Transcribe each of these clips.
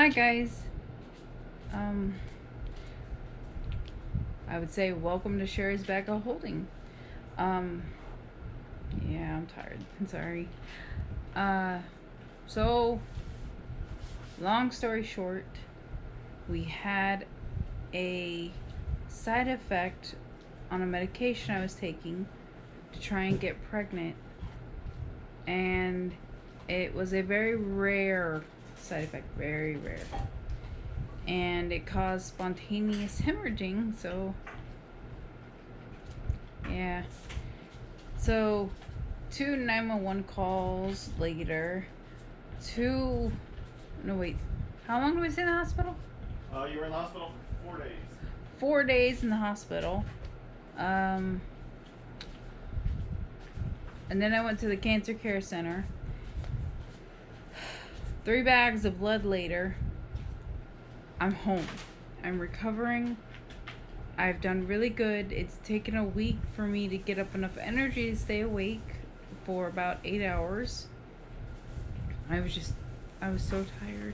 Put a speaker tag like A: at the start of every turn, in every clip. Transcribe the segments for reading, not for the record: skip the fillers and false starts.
A: Hi guys. Um, I would say welcome to Sherry's Bag of Holding. Um, yeah, I'm tired. I'm sorry. Uh, so long story short, we had a side effect on a medication I was taking to try and get pregnant, and it was a very rare side effect, very rare, and it caused spontaneous hemorrhaging. So yeah. So, two 911 calls later, two. No, wait. How long did we stay in the hospital?
B: You were in the hospital for 4 days.
A: 4 days in the hospital. Um, and then I went to the cancer care center. 3 bags of blood later, I'm home. I'm recovering. I've done really good. It's taken a week for me to get up enough energy to stay awake for about 8 hours. I was so tired.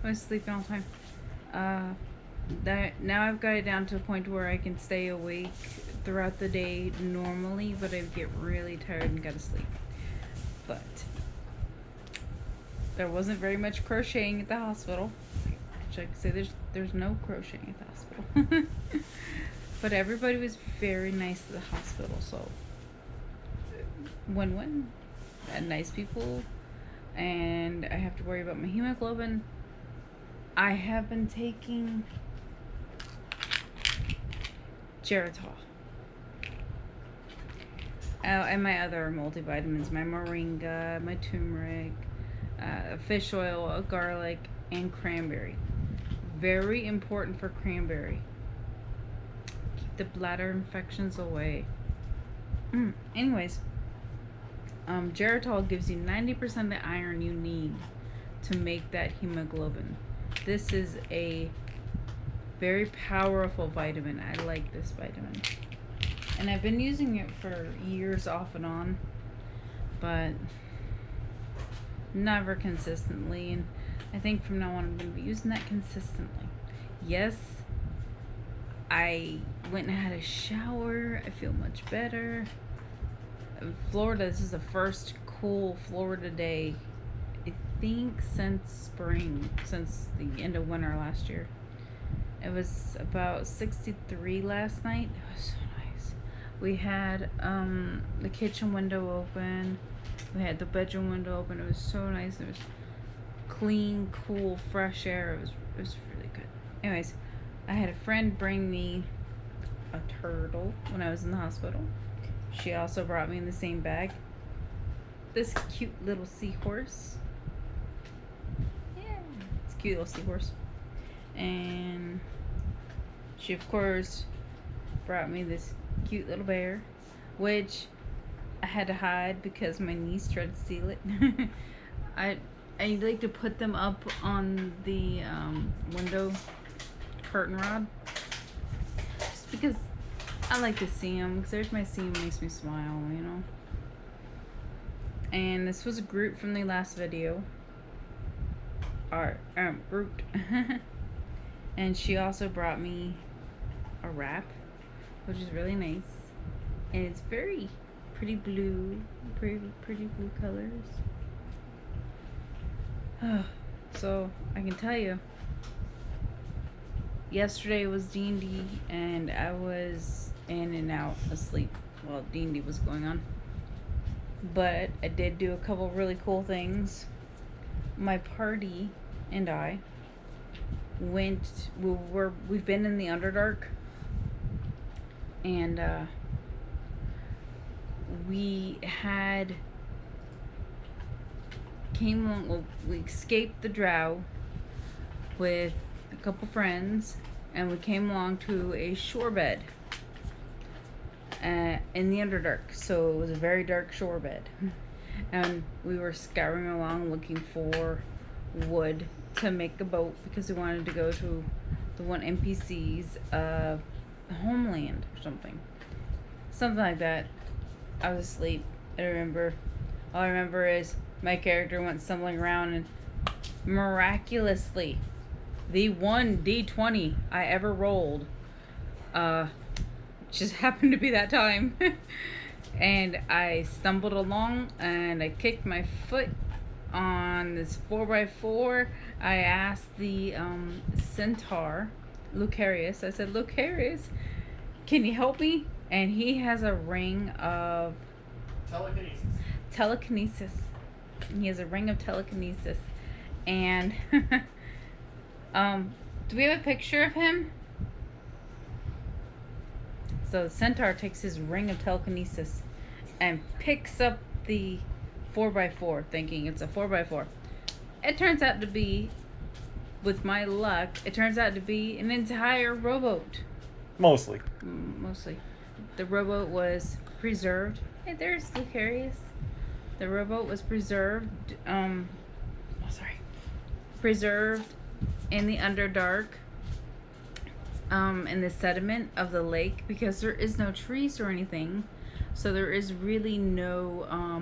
A: I was sleeping all the time. That now I've got it down to a point where I can stay awake throughout the day normally, but I get really tired and gotta sleep. But there wasn't very much crocheting at the hospital. Which I could say there's no crocheting at the hospital. But everybody was very nice at the hospital, so win-win. And nice people, and I have to worry about my hemoglobin. I have been taking Geritol. Oh, and my other multivitamins, my moringa, my turmeric, fish oil, garlic, and cranberry. Very important for cranberry. Keep the bladder infections away. Anyways, Geritol gives you 90% of the iron you need to make that hemoglobin. This is a very powerful vitamin. I like this vitamin. And I've been using it for years off and on, but never consistently. And I think from now on I'm going to be using that consistently. Yes, I went and had a shower. I feel much better. Florida, this is the first cool Florida day, I think, since spring, since the end of winter last year. It was about 63 last night. It was so nice. We had the kitchen window open. We had the bedroom window open. It was so nice. It was clean, cool, fresh air. It was really good. Anyways, I had a friend bring me a turtle when I was in the hospital. She also brought me in the same bag this cute little seahorse. Yeah, it's a cute little seahorse. And she, of course, brought me this cute little bear, which I had to hide because my niece tried to steal it. I like to put them up on the window curtain rod just because I like to see them, because every time I see them makes me smile, you know. And this was Groot from the last video. Groot. And she also brought me a wrap, which is really nice. And it's very pretty blue, pretty blue colors. So I can tell you, yesterday was D&D, and I was in and out asleep while D&D was going on. But I did do a couple really cool things. My party and I we've been in the Underdark, and we escaped the Drow with a couple friends, and we came along to a shorebed in the Underdark. So it was a very dark shorebed, and we were scouring along looking for wood to make a boat because we wanted to go to the one NPC's homeland or something like that. I was asleep. All I remember is my character went stumbling around and Miraculously, the one D20 I ever rolled just happened to be that time. And I stumbled along and I kicked my foot on this 4x4. I asked the centaur, Lucarius, I said, Lucarius, can you help me? And he has a ring of telekinesis. He has a ring of telekinesis. And do we have a picture of him? So Centaur takes his ring of telekinesis and picks up the 4x4, thinking it's a 4x4. It turns out to be, with my luck, it turns out to be an entire rowboat.
C: Mostly.
A: Mostly. The rowboat was preserved. Hey, there's Lucarius. The rowboat was preserved. Preserved in the Underdark. In the sediment of the lake, because there is no trees or anything, so there is really no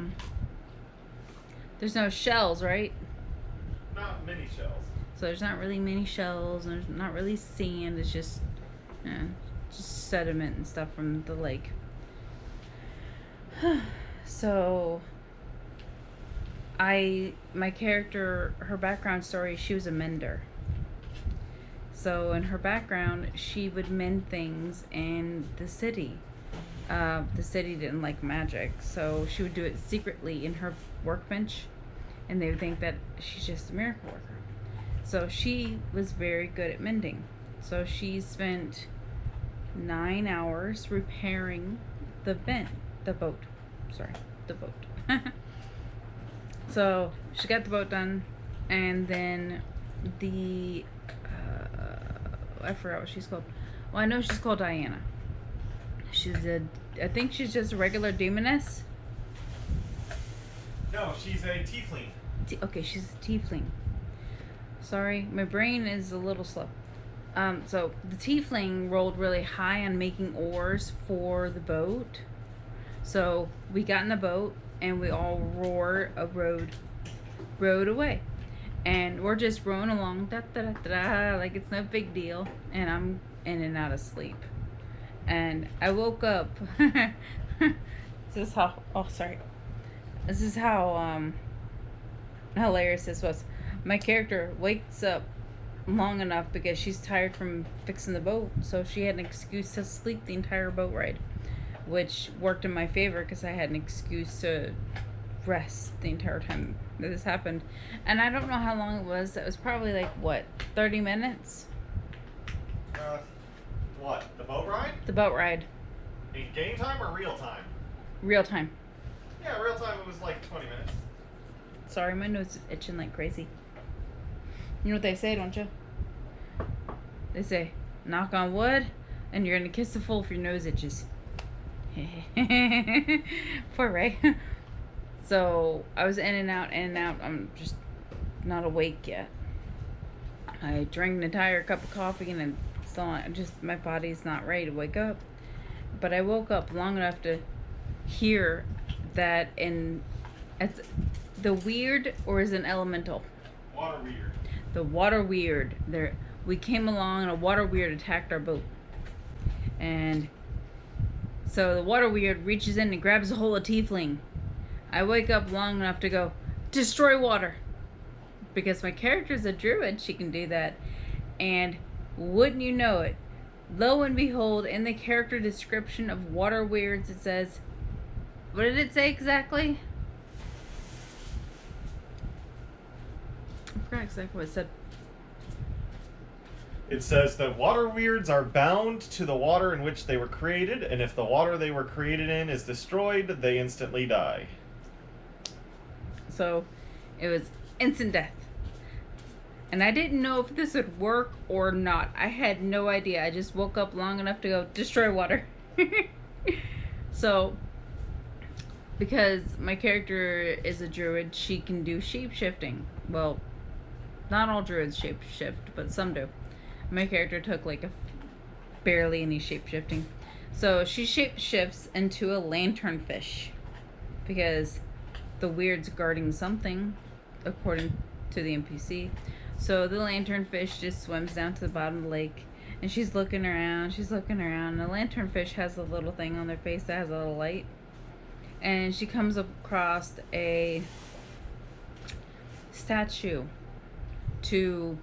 A: there's no shells, right?
B: Not many shells.
A: So there's not really many shells, and there's not really sand. It's just sediment and stuff from the lake. So my character, her background story, she was a mender. So in her background, she would mend things in the city. The city didn't like magic, so she would do it secretly in her workbench, and they would think that she's just a miracle worker. So she was very good at mending. So she spent 9 hours repairing the boat. So she got the boat done, and then I forgot what she's called. Well, I know she's called Diana. I think she's just a regular demoness.
B: No, she's a tiefling.
A: Okay, she's a tiefling. Sorry, my brain is a little slow. So the tiefling rolled really high on making oars for the boat. So we got in the boat and we all rowed away. And we're just rowing along, like it's no big deal. And I'm in and out of sleep. And I woke up. This is how hilarious this was. My character wakes up long enough because she's tired from fixing the boat. So she had an excuse to sleep the entire boat ride, which worked in my favor because I had an excuse to rest the entire time that this happened. And I don't know how long it was. It was probably like, what, 30 minutes?
B: What? The boat ride?
A: The boat ride.
B: In game time or real time?
A: Real time.
B: Yeah, real time it was like 20 minutes.
A: Sorry, my nose is itching like crazy. You know what they say, don't you? They say, knock on wood, and you're gonna kiss the fool if your nose itches. Poor Ray. So I was in and out. I'm just not awake yet. I drank an entire cup of coffee and my body's not ready to wake up. But I woke up long enough to hear that it's the weird, or is it an elemental?
B: Water weird.
A: The water weird. We came along and a water weird attacked our boat. And so the water weird reaches in and grabs a hold of tiefling. I wake up long enough to go, destroy water. Because my character's a druid, she can do that. And wouldn't you know it, lo and behold, in the character description of water weirds, it says, what did it say exactly? I forgot exactly what it said.
B: It says that water weirds are bound to the water in which they were created, and if the water they were created in is destroyed, they instantly die.
A: So it was instant death. And I didn't know if this would work or not. I had no idea. I just woke up long enough to go, destroy water. So, because my character is a druid, she can do shape-shifting. Well, not all druids shape-shift, but some do. My character took like barely any shape-shifting. So she shape-shifts into a lanternfish. Because the weird's guarding something, according to the NPC. So the lanternfish just swims down to the bottom of the lake, and she's looking around. And the lanternfish has a little thing on their face that has a little light, and she comes across a statue to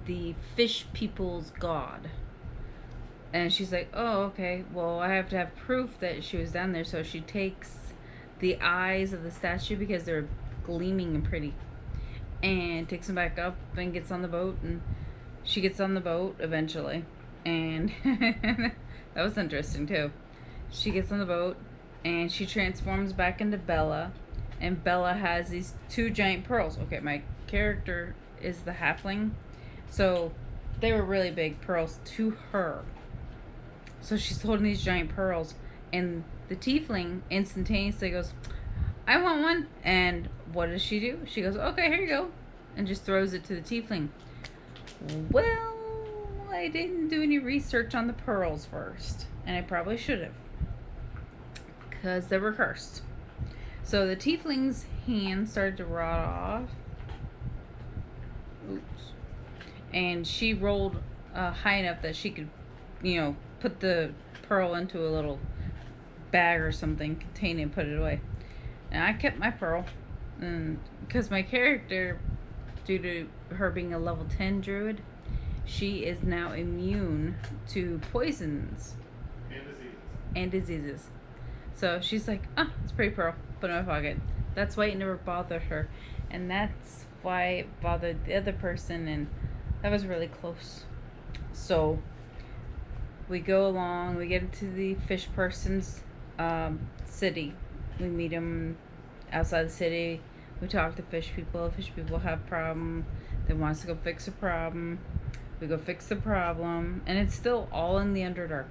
A: the fish people's god. And she's like, oh, okay, well, I have to have proof that she was down there. So she takes the eyes of the statue, because they're gleaming and pretty, and takes them back up and gets on the boat. And she gets on the boat eventually. And that was interesting too. She gets on the boat and she transforms back into Bella. And Bella has these 2 giant pearls. Okay, my character is the halfling, so they were really big pearls to her. So she's holding these giant pearls, and the tiefling instantaneously goes, I want one. And what does she do? She goes, okay, here you go, and just throws it to the tiefling. Well, I didn't do any research on the pearls first, and I probably should have, because they were cursed. So the tiefling's hand started to rot off. Oops. And she rolled high enough that she could, put the pearl into a little bag or something, contain it, and put it away. And I kept my pearl, and because my character, due to her being a level 10 druid, she is now immune to poisons and diseases. So she's like, it's a pretty pearl, put it in my pocket. That's why it never bothered her, and that's why it bothered the other person, and that was really close. So we go along, we get into the fish person's city. We meet him outside the city. We talk to fish people. Fish people have a problem. They want us to go fix a problem. We go fix the problem, and it's still all in the Underdark.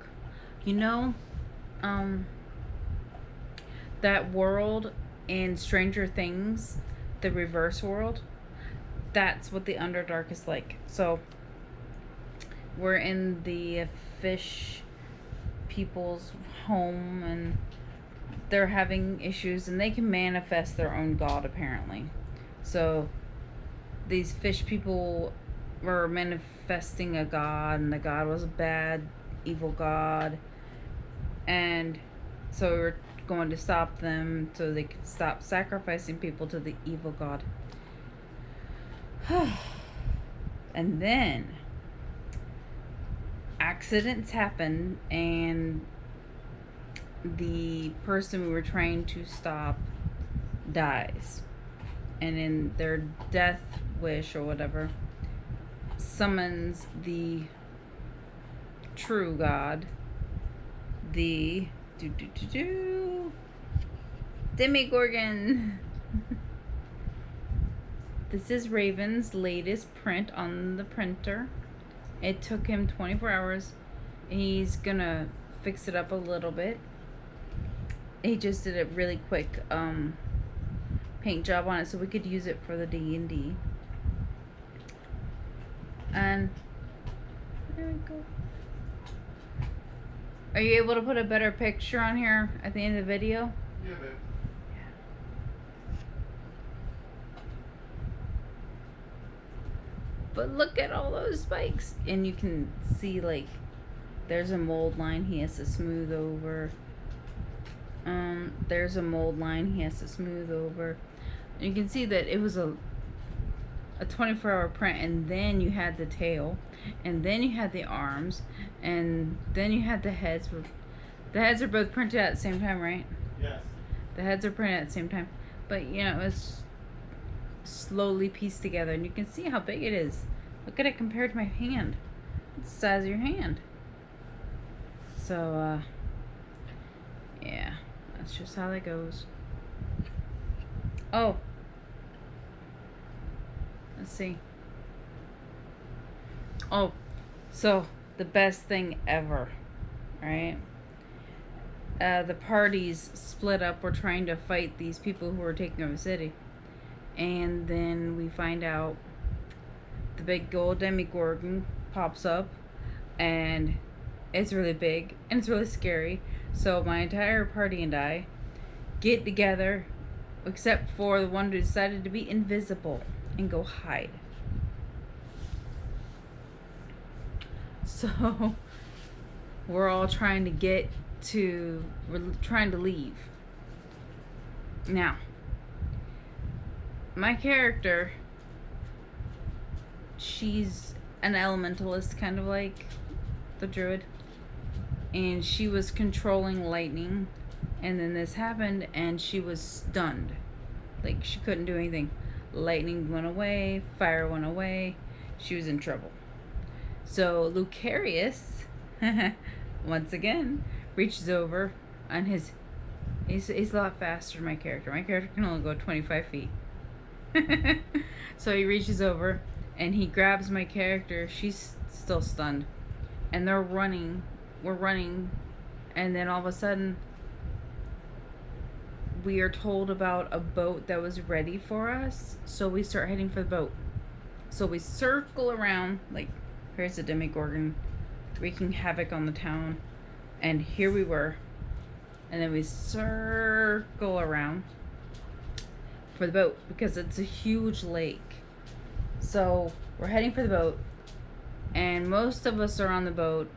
A: That world in Stranger Things, the reverse world, that's what the Underdark is like. So we're in the fish people's home, and they're having issues, and they can manifest their own god apparently. So these fish people were manifesting a god, and the god was a bad, evil god, and so we were going to stop them so they could stop sacrificing people to the evil god. And then accidents happen, and the person we were trying to stop dies, and in their death wish or whatever, summons the true god, the Demogorgon. This is Raven's latest print on the printer. It took him 24 hours. He's gonna fix it up a little bit. He just did a really quick paint job on it so we could use it for the D&D. And there we go. Are you able to put a better picture on here at the end of the video?
B: Yeah, babe.
A: But look at all those spikes. And you can see, like, there's a mold line he has to smooth over. There's a mold line he has to smooth over. And you can see that it was a 24-hour print, and then you had the tail, and then you had the arms, and then you had the heads. The heads are both printed at the same time, right?
B: Yes.
A: The heads are printed at the same time, but it's slowly pieced together, and you can see how big it is. Look at it compared to my hand. It's the size of your hand. So yeah, that's just how that goes. Oh, let's see. Oh, so the best thing ever, right? The parties split up. We're trying to fight these people who are taking over the city. And then we find out the big gold Demogorgon pops up, and it's really big, and it's really scary. So my entire party and I get together, except for the one who decided to be invisible. and go hide. So we're all trying to leave. Now, my character, she's an elementalist, kind of like the druid, and she was controlling lightning, and then this happened and she was stunned, like she couldn't do anything. Lightning went away, fire went away, she was in trouble. So Lucarius once again reaches over on he's a lot faster than my character. My character can only go 25 feet. So he reaches over and he grabs my character. She's still stunned, and we're running, and then all of a sudden we are told about a boat that was ready for us, so we start heading for the boat. So we circle around, like, here's the Demogorgon wreaking havoc on the town, and here we were, and then we circle around for the boat because it's a huge lake. So we're heading for the boat, and most of us are on the boat,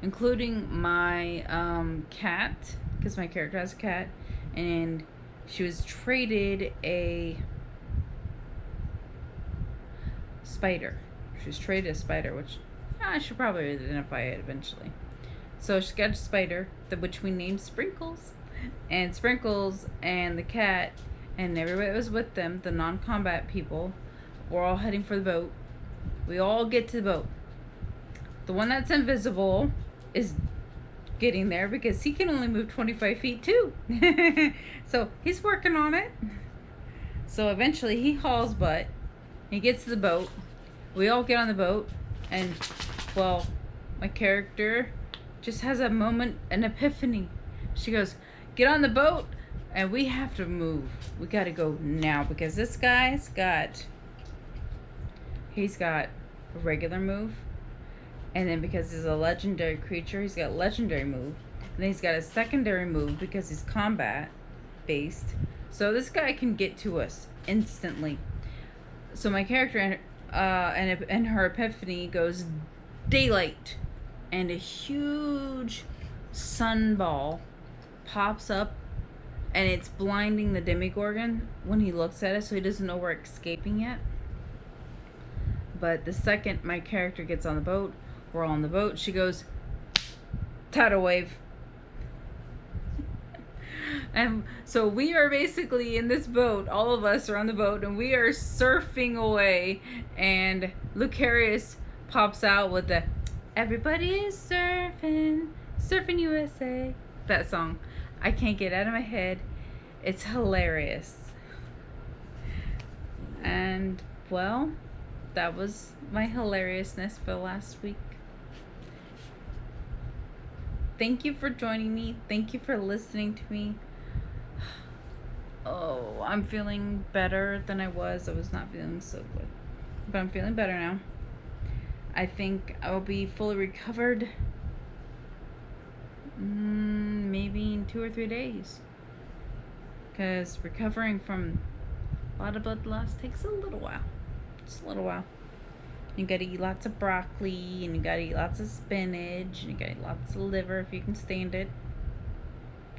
A: including my cat, because my character has a cat, and she was traded a spider. She was traded a spider, which I should probably identify it eventually. So she got a spider, which we named Sprinkles. And Sprinkles and the cat and everybody that was with them, the non-combat people, were all heading for the boat. We all get to the boat. The one that's invisible is getting there because he can only move 25 feet too. So he's working on it. So eventually he hauls butt. He gets to the boat. We all get on the boat, and well, my character just has a moment, an epiphany. She goes, "Get on the boat," and we have to move. We got to go now because this guy's got a regular move, and then because he's a legendary creature, he's got a legendary move, and then he's got a secondary move because he's combat based. So this guy can get to us instantly. So my character and her epiphany goes daylight, and a huge sun ball pops up, and it's blinding the Demogorgon when he looks at it, so he doesn't know we're escaping yet. But the second my character gets on the boat, we're all on the boat, she goes, tidal wave. And so we are basically in this boat, all of us are on the boat, and we are surfing away, and Lucarius pops out with the "Everybody is surfing, surfing USA," that song. I can't get it out of my head. It's hilarious. And well, that was my hilariousness for last week. Thank you for joining me. Thank you for listening to me. Oh, I'm feeling better than I was. I was not feeling so good, but I'm feeling better now. I think I will be fully recovered maybe in 2 or 3 days, because recovering from a lot of blood loss takes a little while. Just a little while. You gotta eat lots of broccoli, and you gotta eat lots of spinach, and you gotta eat lots of liver if you can stand it.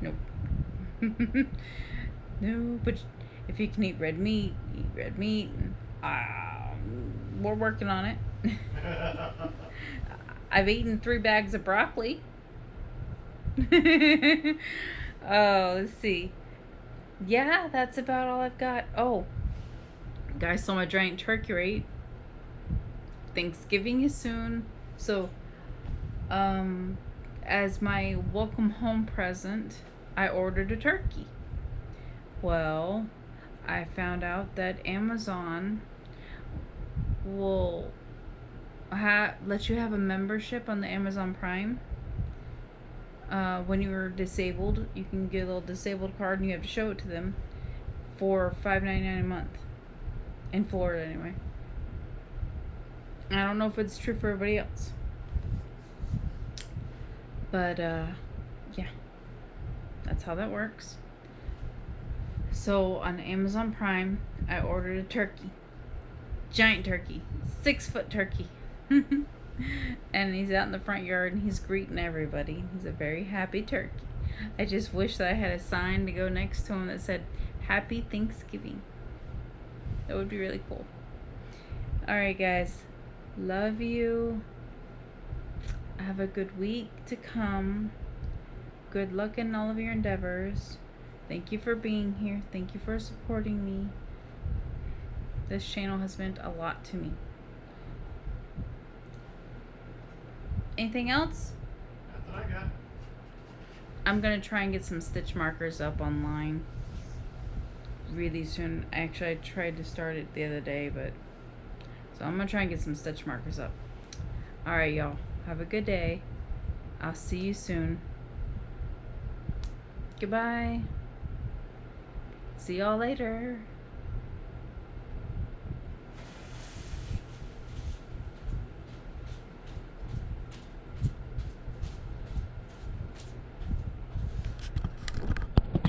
A: Nope. No, but if you can eat red meat, eat red meat. We're working on it. I've eaten 3 bags of broccoli. Oh, let's see. Yeah, that's about all I've got. Oh, guys saw my giant turkey rate. Thanksgiving is soon, so as my welcome home present, I ordered a turkey. Well, I found out that Amazon will let you have a membership on the Amazon Prime. When you're disabled, you can get a little disabled card, and you have to show it to them for $5.99 a month in Florida, anyway. I don't know if it's true for everybody else, but yeah, that's how that works. So on Amazon Prime, I ordered a turkey. giant turkey, 6-foot turkey. And he's out in the front yard and he's greeting everybody. He's a very happy turkey. I just wish that I had a sign to go next to him that said Happy Thanksgiving. That would be really cool. Alright guys, love you. Have a good week to come. Good luck in all of your endeavors. Thank you for being here. Thank you for supporting me. This channel has meant a lot to me. Anything else?
B: Not that I got.
A: I'm gonna try and get some stitch markers up online really soon. Actually, I tried to start it the other day, but so I'm gonna try and get some stitch markers up. Alright, y'all. Have a good day. I'll see you soon. Goodbye. See y'all later.